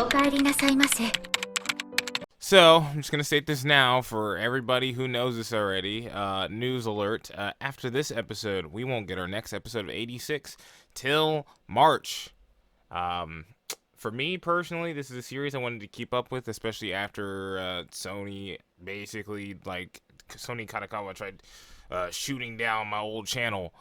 お帰りなさいませ。 So, I'm just going to state this now for everybody who knows this already. News alert. After this episode, we won't get our next episode of 86 till March. Um, for me personally, this is a series I wanted to keep up with, especially after Sony basically, like, Sony Kanakawa tried shooting down my old channel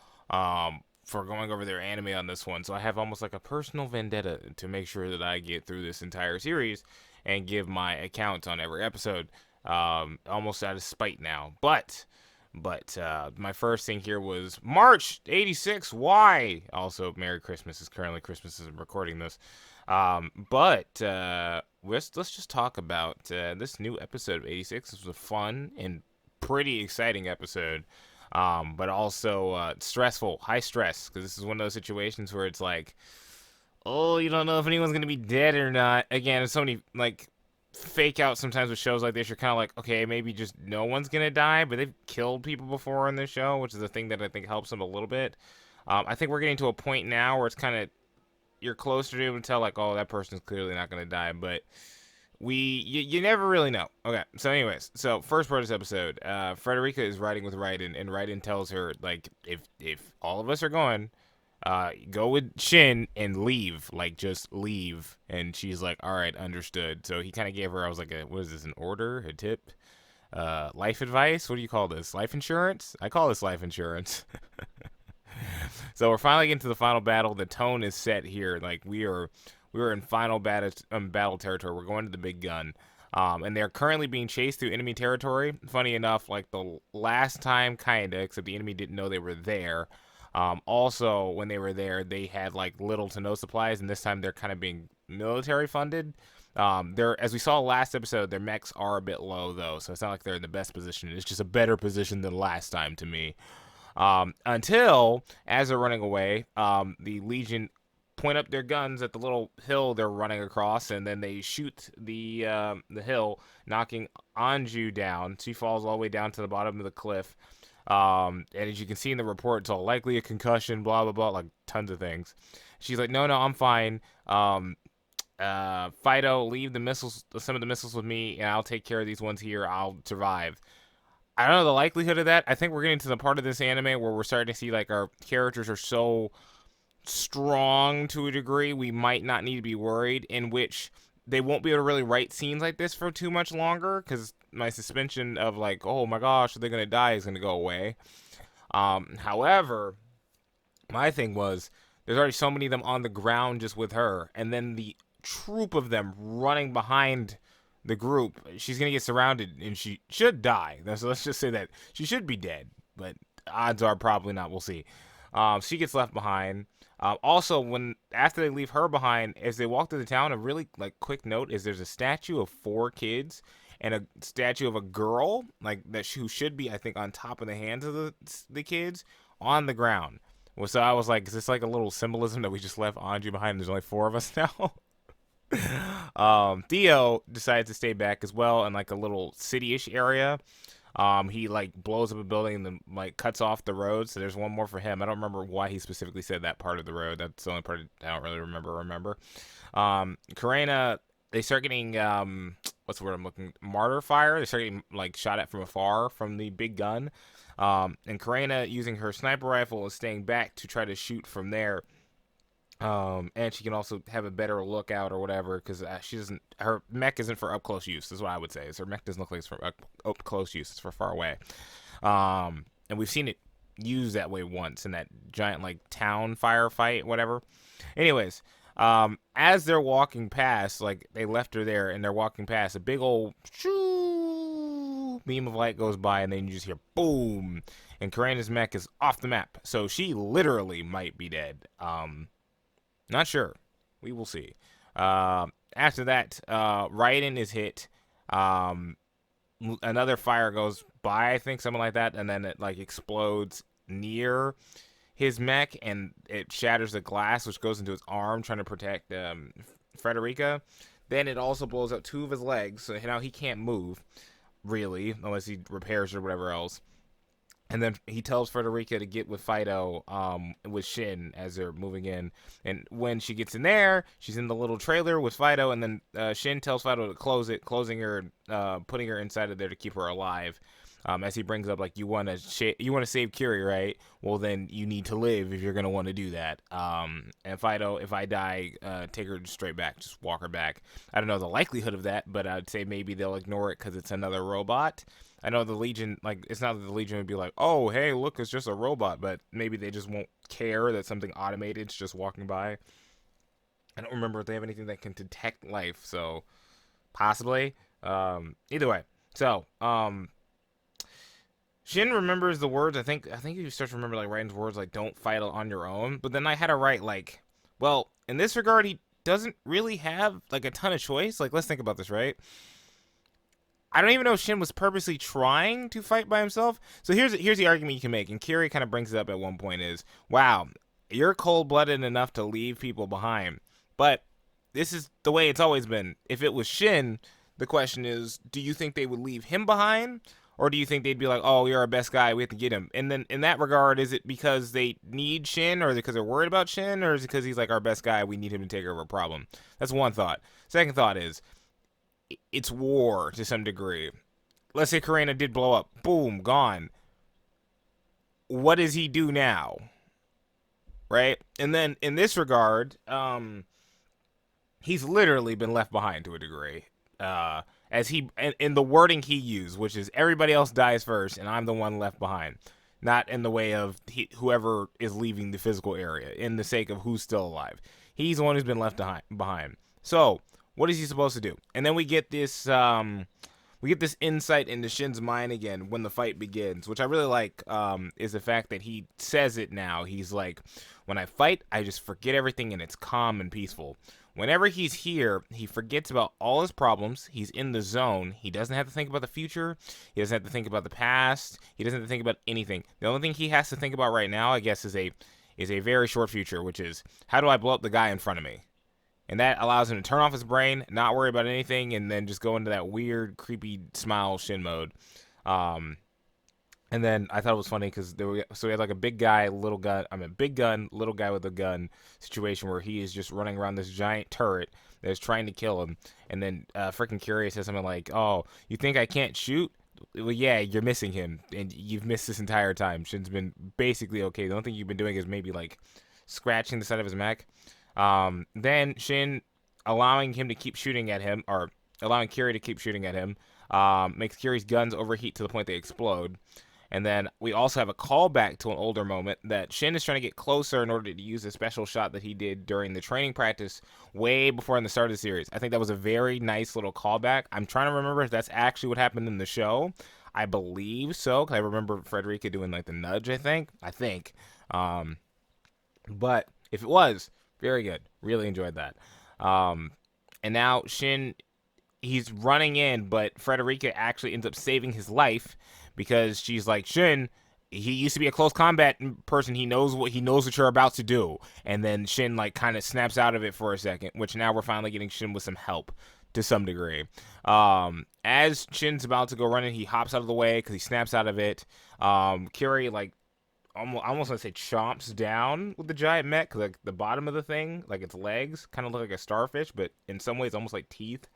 for going over their anime on this one. So I have almost like a personal vendetta to make sure that I get through this entire series and give my account on every episode, almost out of spite now. But my first thing here was March 86. Why? Also, Merry Christmas. Is currently Christmas as I'm recording this. Let's just talk about this new episode of 86. This was a fun and pretty exciting episode, but also stressful, high stress, because this is one of those situations where it's like, oh, you don't know if anyone's gonna be dead or not. Again, there's so many like fake out sometimes with shows like this. You're kind of like, okay, maybe just no one's gonna die, but they've killed people before in this show, which is a thing that I think helps them a little bit. I think we're getting to a point now where it's kind of you're closer to be able to tell like, oh, that person's clearly not gonna die, but you never really know. Okay, so anyways, so first part of this episode, Frederica is riding with Raiden, and Raiden tells her like, if all of us are going, go with Shin and leave, like just leave. And she's like, all right, understood. So he kind of gave her, I was like, what is this, an order, a tip, life advice? What do you call this? Life insurance? I call this life insurance. So we're finally getting to the final battle. The tone is set here. Like we are in final battle territory. We're going to the big gun. And they're currently being chased through enemy territory. Funny enough, like the last time, kinda, except the enemy didn't know they were there. Also, when they were there, they had like little to no supplies, and this time they're kind of being military funded. They're, as we saw last episode, their mechs are a bit low though, so it's not like they're in the best position. It's just a better position than last time to me. Until, as they're running away, the Legion point up their guns at the little hill they're running across, and then they shoot the hill, knocking Anju down. She falls all the way down to the bottom of the cliff. And as you can see in the report, it's all likely a concussion, blah, blah, blah, like tons of things. She's like, no, I'm fine. Fido, leave some of the missiles with me, and I'll take care of these ones here. I'll survive. I don't know the likelihood of that. I think we're getting to the part of this anime where we're starting to see like our characters are so strong to a degree, we might not need to be worried, in which they won't be able to really write scenes like this for too much longer, because my suspension of like, oh my gosh, are they gonna die, is gonna go away. However, my thing was there's already so many of them on the ground just with her, and then the troop of them running behind the group. She's gonna get surrounded, and she should die. So let's just say that she should be dead, but odds are probably not. We'll see. She gets left behind. Also, after they leave her behind, as they walk through the town, a really like quick note is there's a statue of 4 kids and a statue of a girl like that who should be, I think, on top of the hands of the kids on the ground. Well, so I was like, is this like a little symbolism that we just left Anju behind? There's only 4 of us now. Theo decides to stay back as well in like a little city-ish area. He like blows up a building and then like cuts off the road. So there's one more for him. I don't remember why he specifically said that part of the road. That's the only part I don't really remember. Karina, they start getting what's the word I'm looking? Martyr fire. They start getting like shot at from afar from the big gun. And Karina, using her sniper rifle, is staying back to try to shoot from there. And she can also have a better lookout or whatever, because her mech isn't for up close use, is what I would say. Her mech doesn't look like it's for up close use, it's for far away. And we've seen it used that way once in that giant like town firefight, whatever. Anyways, as they're walking past, like they left her there and they're walking past, a big old shoo beam of light goes by, and then you just hear boom, and Karina's mech is off the map. So she literally might be dead. Not sure. We will see. After that, Raiden is hit. Another fire goes by, I think, something like that, and then it like explodes near his mech, and it shatters the glass, which goes into his arm, trying to protect Frederica. Then it also blows out 2 of his legs, so now he can't move, really, unless he repairs or whatever else. And then he tells Frederica to get with Fido, with Shin as they're moving in. And when she gets in there, she's in the little trailer with Fido, and then Shin tells Fido to close it, closing her, putting her inside of there to keep her alive. As he brings up, like, you want to save Kiri, right? Well, then you need to live if you're gonna want to do that. And Fido, if I die, take her straight back, just walk her back. I don't know the likelihood of that, but I'd say maybe they'll ignore it because it's another robot. I know the Legion, like, it's not that the Legion would be like, oh, hey, look, it's just a robot, but maybe they just won't care that something automated's just walking by. I don't remember if they have anything that can detect life, so possibly. Either way, so Shin remembers the words. I think he starts to remember, like, Raiden's words, like, don't fight on your own. But then I had to write, like, well, in this regard, he doesn't really have, like, a ton of choice. Like, let's think about this, right? I don't even know if Shin was purposely trying to fight by himself. So here's the argument you can make, and Kiri kind of brings it up at one point is, wow, you're cold-blooded enough to leave people behind. But this is the way it's always been. If it was Shin, the question is, do you think they would leave him behind? Or do you think they'd be like, oh, you're our best guy, we have to get him? And then in that regard, is it because they need Shin, or is it because they're worried about Shin, or is it because he's like our best guy, we need him to take care of our problem? That's one thought. Second thought is, it's war to some degree. Let's say Karina did blow up. Boom, gone. What does he do now? Right? And then in this regard, he's literally been left behind to a degree. As he, in the wording he used, which is everybody else dies first and I'm the one left behind. Not in the way of whoever is leaving the physical area, in the sake of who's still alive. He's the one who's been left behind. So, what is he supposed to do? And then we get this insight into Shin's mind again when the fight begins, which I really like, is the fact that he says it now. He's like, when I fight, I just forget everything and it's calm and peaceful. Whenever he's here, he forgets about all his problems. He's in the zone. He doesn't have to think about the future. He doesn't have to think about the past. He doesn't have to think about anything. The only thing he has to think about right now, I guess, is a very short future, which is, how do I blow up the guy in front of me? And that allows him to turn off his brain, not worry about anything, and then just go into that weird, creepy smile Shin mode. And then I thought it was funny because we had like a big guy, little gun. Big gun, little guy with a gun situation where he is just running around this giant turret that is trying to kill him. And then freaking Kiri says something like, "Oh, you think I can't shoot? Well, yeah, you're missing him, and you've missed this entire time. Shin's been basically okay. The only thing you've been doing is maybe like scratching the side of his mech." Then Shin allowing him to keep shooting at him, or allowing Kiri to keep shooting at him, makes Kiri's guns overheat to the point they explode. And then we also have a callback to an older moment that Shin is trying to get closer in order to use a special shot that he did during the training practice way before in the start of the series. I think that was a very nice little callback. I'm trying to remember if that's actually what happened in the show. I believe so, because I remember Frederica doing like the nudge, I think. But if it was, very good. Really enjoyed that. And now Shin, he's running in, but Frederica actually ends up saving his life because she's like, Shin, he used to be a close combat person. He knows what you're about to do. And then Shin like kind of snaps out of it for a second, which now we're finally getting Shin with some help to some degree. As Shin's about to go running, he hops out of the way because he snaps out of it. Kiri like, I almost want to say chomps down with the giant mech, because like the bottom of the thing, like its legs, kind of look like a starfish, but in some ways almost like teeth,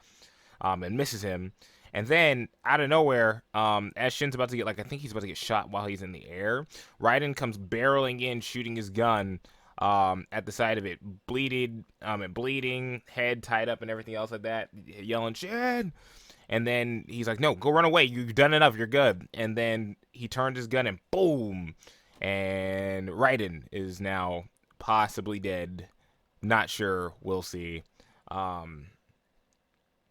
and misses him. And then out of nowhere, as Shin's about to get, like, I think he's about to get shot while he's in the air, Raiden comes barreling in, shooting his gun at the side of it, bleeding, head tied up and everything else like that, yelling Shin. And then he's like, no, go run away. You've done enough. You're good. And then he turned his gun and boom. And Raiden is now possibly dead. Not sure. We'll see.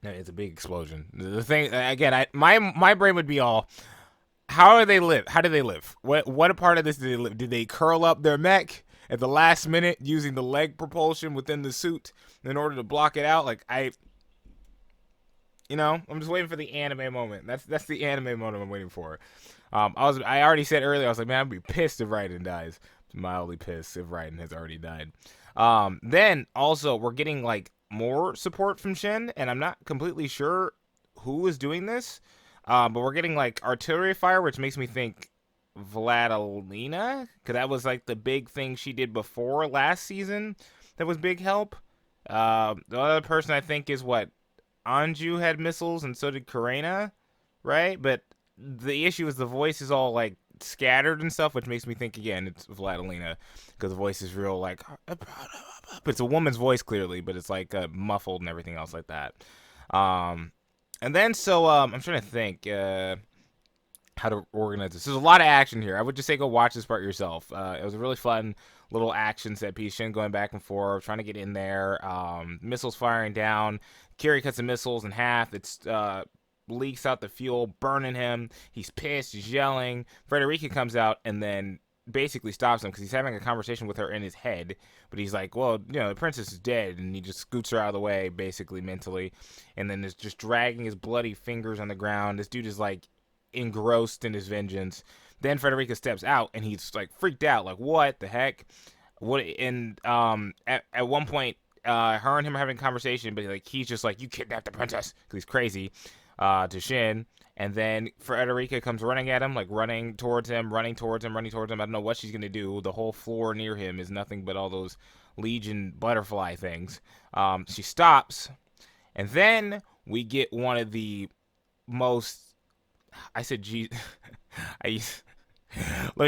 It's a big explosion. The thing again, my brain would be all, how do they live? How do they live? What a part of this did they live? Did they curl up their mech at the last minute using the leg propulsion within the suit in order to block it out? Like I'm just waiting for the anime moment. That's the anime moment I'm waiting for. I already said earlier, I was like, man, I'd be pissed if Raiden dies. Mildly pissed if Raiden has already died. Then also we're getting like more support from Shin, and I'm not completely sure who is doing this. But we're getting like artillery fire, which makes me think Vladilena, because that was like the big thing she did before last season. That was big help. The other person I think is what Anju had missiles, and so did Karena, right? But the issue is the voice is all like scattered and stuff, which makes me think again it's Vladilena because the voice is real like it's a woman's voice clearly, but it's like muffled and everything else like that. Um, and then I'm trying to think how to organize this. There's a lot of action here. I would just say go watch this part yourself. It was a really fun little action set piece. Shin going back and forth, trying to get in there. Missiles firing down. Kiri cuts the missiles in half. It's leaks out the fuel, burning him. He's pissed. He's yelling. Frederica comes out and then basically stops him because he's having a conversation with her in his head. But he's like, well, the princess is dead. And he just scoots her out of the way, basically, mentally. And then is just dragging his bloody fingers on the ground. This dude is like engrossed in his vengeance. Then Frederica steps out and he's like freaked out, like what the heck? What? And at one point, her and him are having a conversation, but like he's just like, you kidnapped the princess because he's crazy to Shin. And then Frederica comes running at him, like running towards him. I don't know what she's gonna do. The whole floor near him is nothing but all those Legion butterfly things. She stops, and then we get one of the most I said, "Gee," let me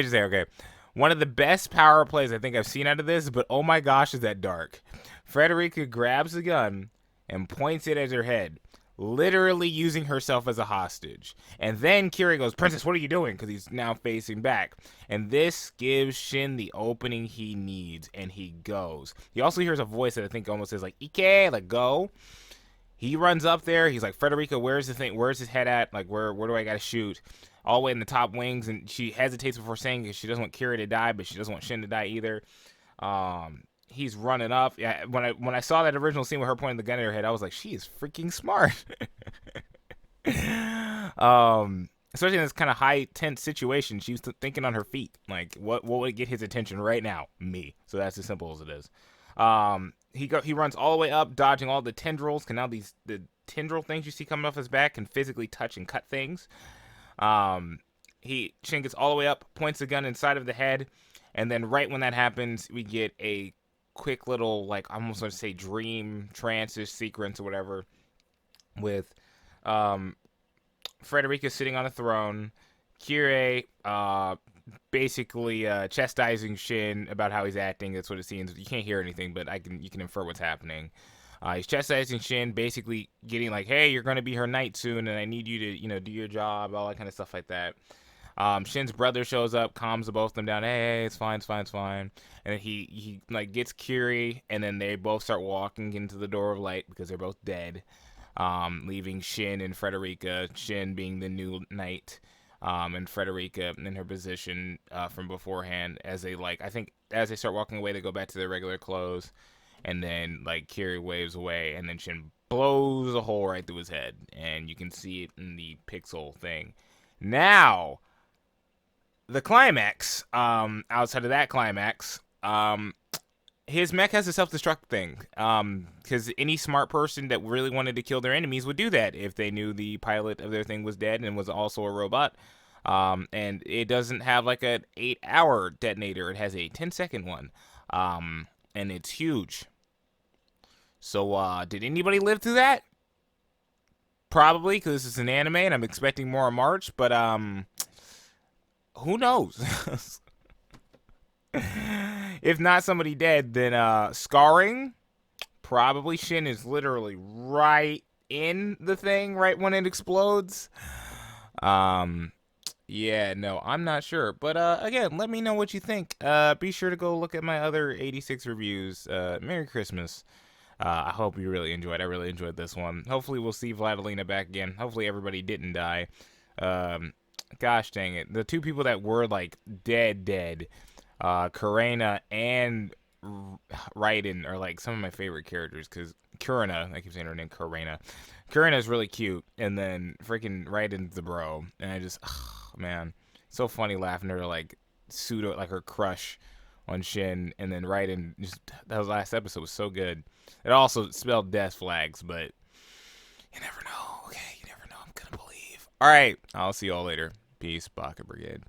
just say, okay, one of the best power plays I think I've seen out of this. But oh my gosh, is that dark? Frederica grabs the gun and points it at her head, literally using herself as a hostage. And then Kiri goes, "Princess, what are you doing?" Because he's now facing back. And this gives Shin the opening he needs, and he goes. He also hears a voice that I think almost says like "Ike," like go. He runs up there. He's like, Frederica, where's the thing? Where's his head at? Like, where do I got to shoot? All the way in the top wings. And she hesitates before saying it. She doesn't want Kiri to die, but she doesn't want Shin to die either. He's running up. Yeah, when I saw that original scene with her pointing the gun at her head, I was like, she is freaking smart. Especially in this kind of high tense situation, she's thinking on her feet. Like, what would get his attention right now? Me. So that's as simple as it is. He runs all the way up, dodging all the tendrils. Cause now the tendril things you see coming off his back can physically touch and cut things. Shin gets all the way up, points the gun inside of the head, and then right when that happens, we get a quick little, like, I almost want to say dream trance-ish sequence or whatever, with Frederica sitting on a throne, Kiri basically chastising Shin about how he's acting. That's what it seems. You can't hear anything, but you can infer what's happening. He's chastising Shin, basically getting like, hey, you're going to be her knight soon, and I need you to, do your job, all that kind of stuff like that. Shin's brother shows up, calms the both of them down. Hey, it's fine. And then he like gets Kiri, and then they both start walking into the door of light because they're both dead, leaving Shin and Frederica. Shin being the new knight, and Frederica in her position from beforehand. As they as they start walking away, they go back to their regular clothes, and then like Kiri waves away, and then Shin blows a hole right through his head, and you can see it in the pixel thing. Now, the climax. Outside of that climax, his mech has a self-destruct thing. Because any smart person that really wanted to kill their enemies would do that if they knew the pilot of their thing was dead and was also a robot. And it doesn't have like an 8-hour detonator. It has a 10-second one. And it's huge. So, did anybody live through that? Probably, because this is an anime and I'm expecting more in March. But, who knows? If not somebody dead, then scarring. Probably Shin is literally right in the thing right when it explodes. Yeah, no, I'm not sure. But again, let me know what you think. Be sure to go look at my other 86 reviews. Merry Christmas. I hope you really enjoyed. I really enjoyed this one. Hopefully we'll see Vladilena back again. Hopefully everybody didn't die. Gosh dang it. The two people that were like dead, Karena and Raiden are like some of my favorite characters, because Kurina, I keep saying her name, Karena is really cute, and then freaking Raiden's the bro, and I just, man, so funny laughing at her like pseudo, like her crush on Shin, and then Raiden, just that last episode was so good. It also spelled death flags, but you never know. Okay, you never know. I'm gonna believe. All right, I'll see y'all later. Peace, Baka Brigade.